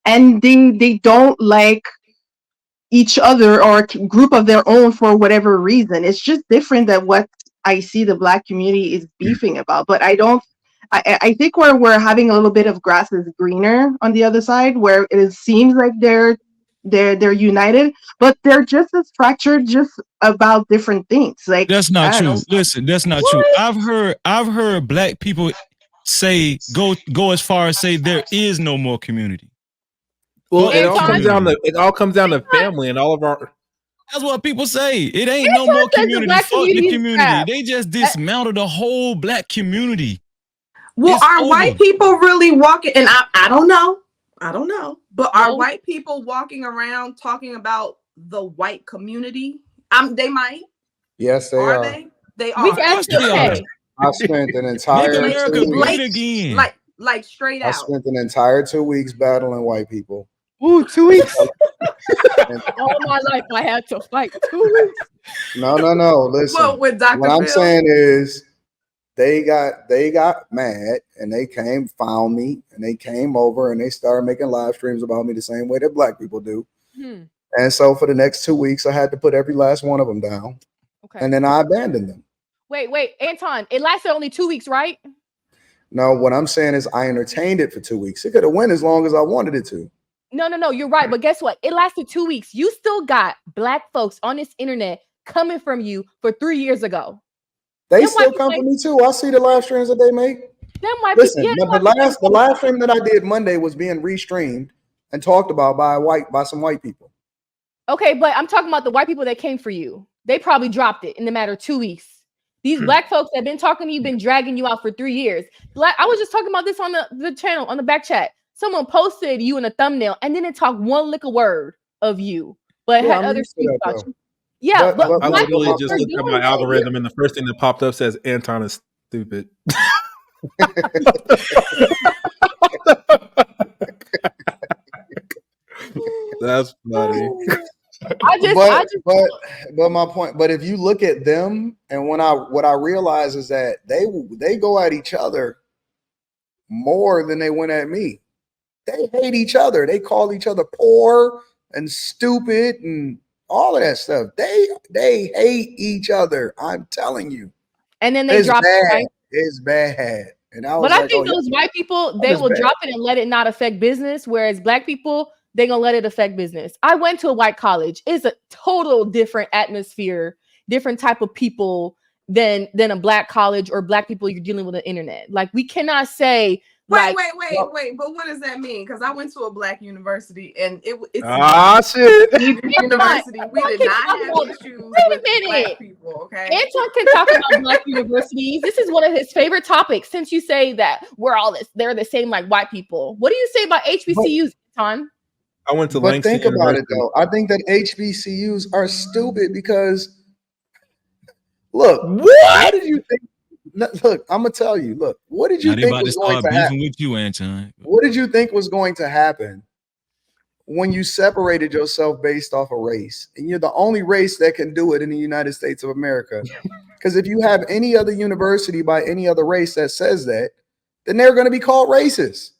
and they don't like each other or a group of their own for whatever reason. It's just different than what I see the Black community is beefing about. But I don't. I think we're having a little bit of grass is greener on the other side, where it seems like they're united, but they're just as fractured, just about different things. Like, That's not I don't true. know. Listen, that's not true. What? I've heard Black people say go as far as say there is no more community. Well, Fuck it the all comes community. down to family and all of our. That's what people say. It ain't no Anton more says the community. Black Fuck the community is community. crap. They just dismantled the whole Black community. Well, It's are over. white people really walking? And I don't know. I don't know. But are No. white people walking around talking about the white community? They might. Yes, they Are are. they? They We are. can ask Of course they are. okay. I spent an Make entire America 2 great weeks. again. Like straight I out. spent an entire 2 weeks battling white people. Ooh, 2 weeks. All my life I had to fight 2 weeks. No. Listen, Well, with Dr. what I'm Phil. saying is they got mad and they found me and they came over and they started making live streams about me the same way that Black people do. And so for the next 2 weeks, I had to put every last one of them down, Okay. and then I abandoned them. Wait, Anton. It lasted only 2 weeks, right? No, what I'm saying is I entertained it for 2 weeks. It could have went as long as I wanted it to. No. You're right. But guess what? It lasted 2 weeks. You still got Black folks on this internet coming from you for 3 years ago. They Them still white come people for me too. I see the live streams that they make. Them white Listen, people. Yeah, the last stream that I did Monday was being restreamed and talked about by some white people. Okay, but I'm talking about the white people that came for you. They probably dropped it in the matter of 2 weeks. These Black folks that have been talking to you, been dragging you out for 3 years. I was just talking about this on the channel, on the back chat. Someone posted you in a thumbnail and didn't talk one lick of word of you, but Yeah, had I'm other used to speak that, about though. you. Yeah, But I Black literally people just are looked at doing my that. algorithm, and the first thing that popped up says Anton is stupid. That's funny. But my point. But if you look at them, and what I realize is that they go at each other more than they went at me. They hate each other. They call each other poor and stupid and all of that stuff. They hate each other. I'm telling you. And then they It's drop it, bad. right? It's bad. And I was But I like, think oh, those white people, that they is will bad. drop it and let it not affect business, whereas Black people, they're gonna let it affect business. I went to a white college. It's a total different atmosphere, different type of people than a Black college or Black people you're dealing with on the internet. Like, we cannot say Wait. But what does that mean? Because I went to a Black university and it's shit. university. We did not have issues with Black people. Okay. Anton can talk about Black universities. This is one of his favorite topics. Since you say that they're the same like white people. What do you say about HBCUs, Anton? I went to But Langston think about it University. though. I think that HBCUs are stupid because look, what did you think? Look, I'm gonna tell you. Look, what did you Now they think about to was going start to happen? beefing with you, Anton. What did you think was going to happen when you separated yourself based off a race? And you're the only race that can do it in the United States of America. Because if you have any other university by any other race that says that, then they're going to be called racist.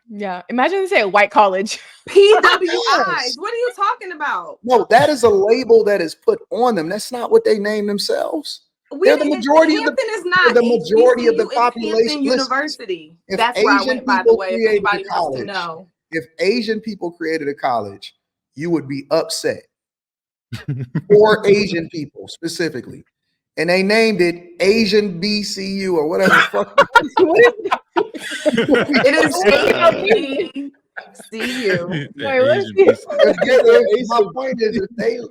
Yeah. Imagine they say a white college. PWIs. What are you talking about? No, that is a label that is put on them. That's not what they name themselves. They're the majority of Hampton is not the majority of the HBCU, it's population. Hampton University. If That's where I Asian went, by the people way. If created anybody a wants to college, know. if Asian people created a college, you would be upset. For Asian people specifically. And they named it Asian BCU or whatever the fuck. It is HBCU. My point is,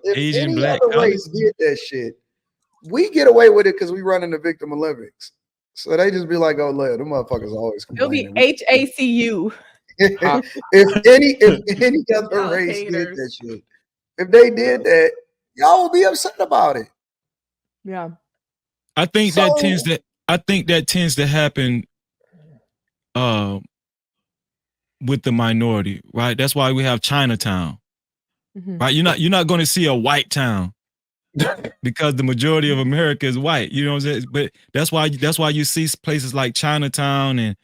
if Asian any Black other race did that shit, we get away with it because we run in the Victim Olympics. So they just be like, "Oh, look, them motherfuckers always It'll complaining." be HACU. if any other race did that shit, if they did that, y'all would be upset about it. Yeah, I think that tends to happen with the minority, right? That's why we have Chinatown. Right? You're not going to see a white town because the majority of America is white. You know what I'm saying? But that's why you see places like Chinatown and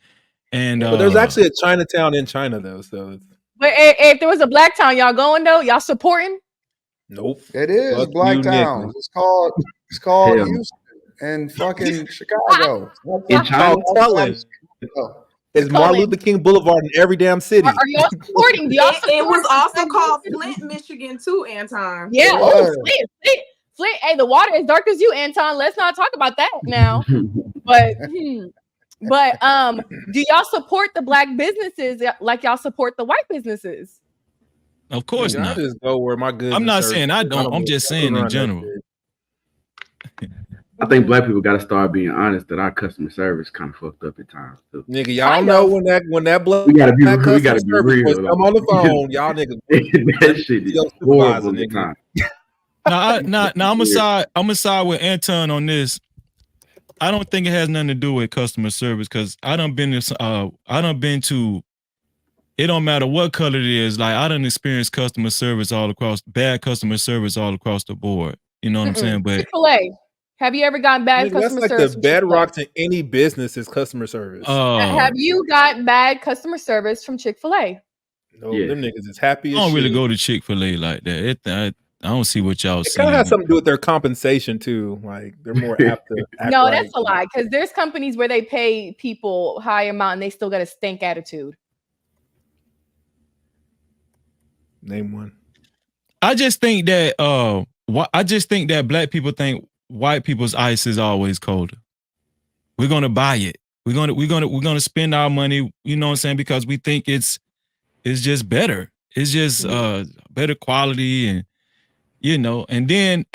but there's actually a Chinatown in China though. So But if there was a black town, y'all going though? Y'all supporting? Nope. It is Fuck black you, towns. niggas. It's called Hell. Houston and fucking Chicago. In China, I'm telling. It's Martin Luther King Boulevard in every damn city. Are y'all supporting? Do y'all support It was also black called businesses? Flint, Michigan, too, Anton. Yeah. It Oh, was. Flint. Hey, the water is dark as you, Anton. Let's not talk about that now. But do y'all support the black businesses like y'all support the white businesses? Of course Nigga, I not. just go where my goods. I'm are not served. saying I don't. I'm just saying in run that general. shit. I think black people got to start being honest that our customer service kind of fucked up at times too. Nigga, y'all know when that black We gotta be customer real. service was come on the phone, y'all niggas. That shit is Your horrible supervisor, at nigga. times. Now I'm gonna side with Anton on this. I don't think it has nothing to do with customer service because I done been to. It don't matter what color it is. Like I done experienced customer service bad customer service all across the board. You know what I'm saying? But Chick-fil-A. Have you ever gotten bad Nigga, that's customer like service? the bedrock to any business is customer service. Have you got bad customer service from Chick-fil-A? No, Yeah. them niggas is happy as I don't really shit. go to Chick-fil-A like that. I don't see what y'all It see. kind of has something to do with their compensation too. Like they're more apt to act No, right. that's a lie. Because there's companies where they pay people high amount and they still got a stank attitude. Name one. I just think that black people think white people's ice is always colder. We're gonna buy it. We're gonna spend our money, you know what I'm saying, because we think it's just better. It's just better quality and you know, and then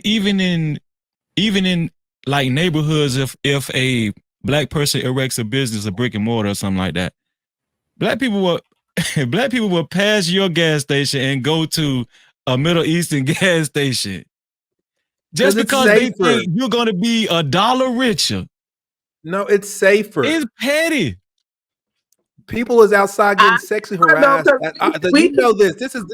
even in like neighborhoods, if a black person erects a business, a brick and mortar or something like that, black people will pass your gas station and go to a Middle Eastern gas station just it's because they safer. think you're gonna be $1 richer. No, it's safer. It's petty. People is outside getting sexually harassed. You know this. This is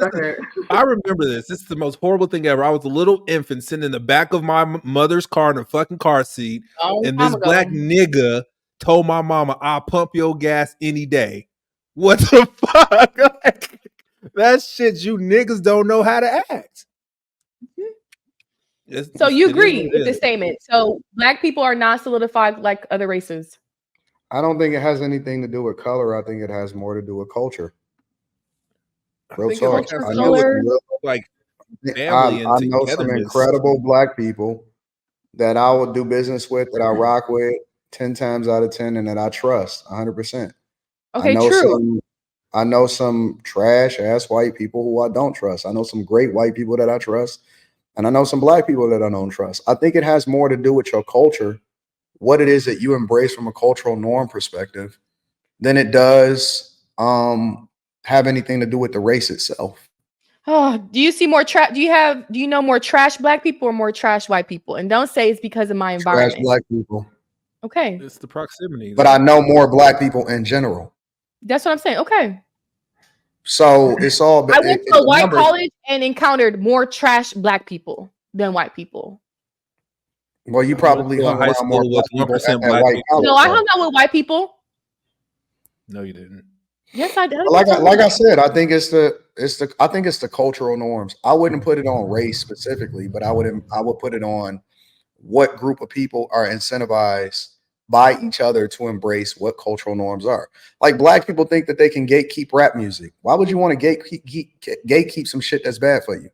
I remember this. This is the most horrible thing ever. I was a little infant sitting in the back of my mother's car in a fucking car seat, and this black nigga told my mama, "I'll pump your gas any day." What the fuck? Like, that shit you niggas don't know how to act. So you agree with this statement? So black people are not solidified like other races. I don't think it has anything to do with color. I think it has more to do with culture. Real talk. I know some incredible black people that I would do business with, that I rock with 10 times out of 10, and that I trust 100%. Okay, true. I know some trash ass white people who I don't trust. I know some great white people that I trust, and I know some black people that I don't trust. I think it has more to do with your culture, what it is that you embrace from a cultural norm perspective, than it does have anything to do with the race itself. Oh, do you see more trash? Do you know more trash black people or more trash white people? And don't say it's because of my environment. Trash black people. Okay. It's the proximity. But I know more black people in general. That's what I'm saying. Okay. So it's all. I went to a white college and encountered more trash black people than white people. Well, you probably hung around more black people at that white college. No, I hung out with white people. No, you didn't. Yes, I did. Like I said, I think it's the cultural norms. I wouldn't put it on race specifically, but I would put it on what group of people are incentivized by each other to embrace what cultural norms are. Like black people think that they can gatekeep rap music. Why would you want to gatekeep some shit that's bad for you?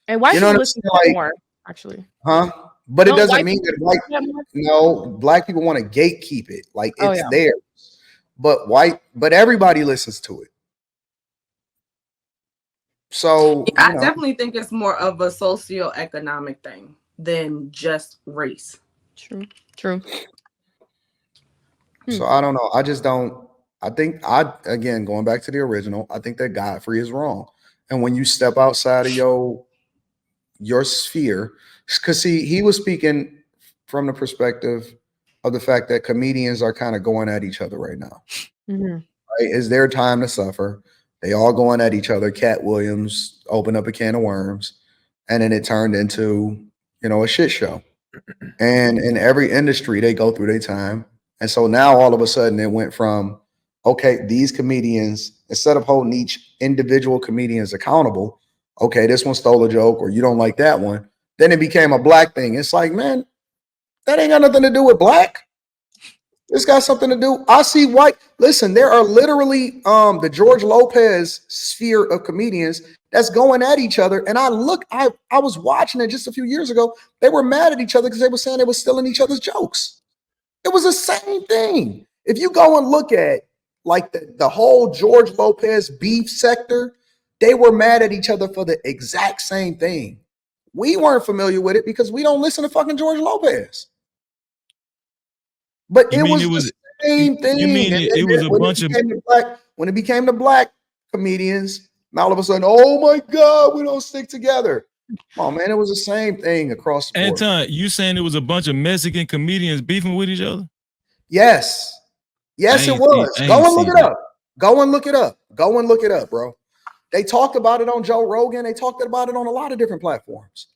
And white people listen to that more, actually. Huh? But it doesn't mean that black people want to gatekeep it. Like it's theirs. But everybody listens to it. So I definitely think it's more of a socioeconomic thing than just race. True. So I don't know. I think again, going back to the original, I think that Godfrey is wrong. And when you step outside of your sphere, because he was speaking from the perspective of the fact that comedians are kind of going at each other right now. Mm-hmm. Right? It's their time to suffer. They all going at each other. Cat Williams opened up a can of worms, and then it turned into, a shit show. And in every industry, they go through their time. And so now all of a sudden it went from okay, these comedians, instead of holding each individual comedians accountable, okay, this one stole a joke or you don't like that one, then it became a black thing. It's like, man, that ain't got nothing to do with black. It's got something to do. I see white. Listen, there are literally the George Lopez sphere of comedians that's going at each other. And I was watching it just a few years ago. They were mad at each other because they were saying they were stealing each other's jokes. It was the same thing. If you go and look at like the whole George Lopez beef sector, they were mad at each other for the exact same thing. We weren't familiar with it because we don't listen to fucking George Lopez. But it was the same thing. You mean it was a bunch of when it became the black comedians, now all of a sudden, oh my God, we don't stick together. Oh man, it was the same thing across the board. Anton, you saying it was a bunch of Mexican comedians beefing with each other? Yes. Yes, it was. Go and look it up. Go and look it up. Go and look it up, bro. They talked about it on Joe Rogan. They talked about it on a lot of different platforms.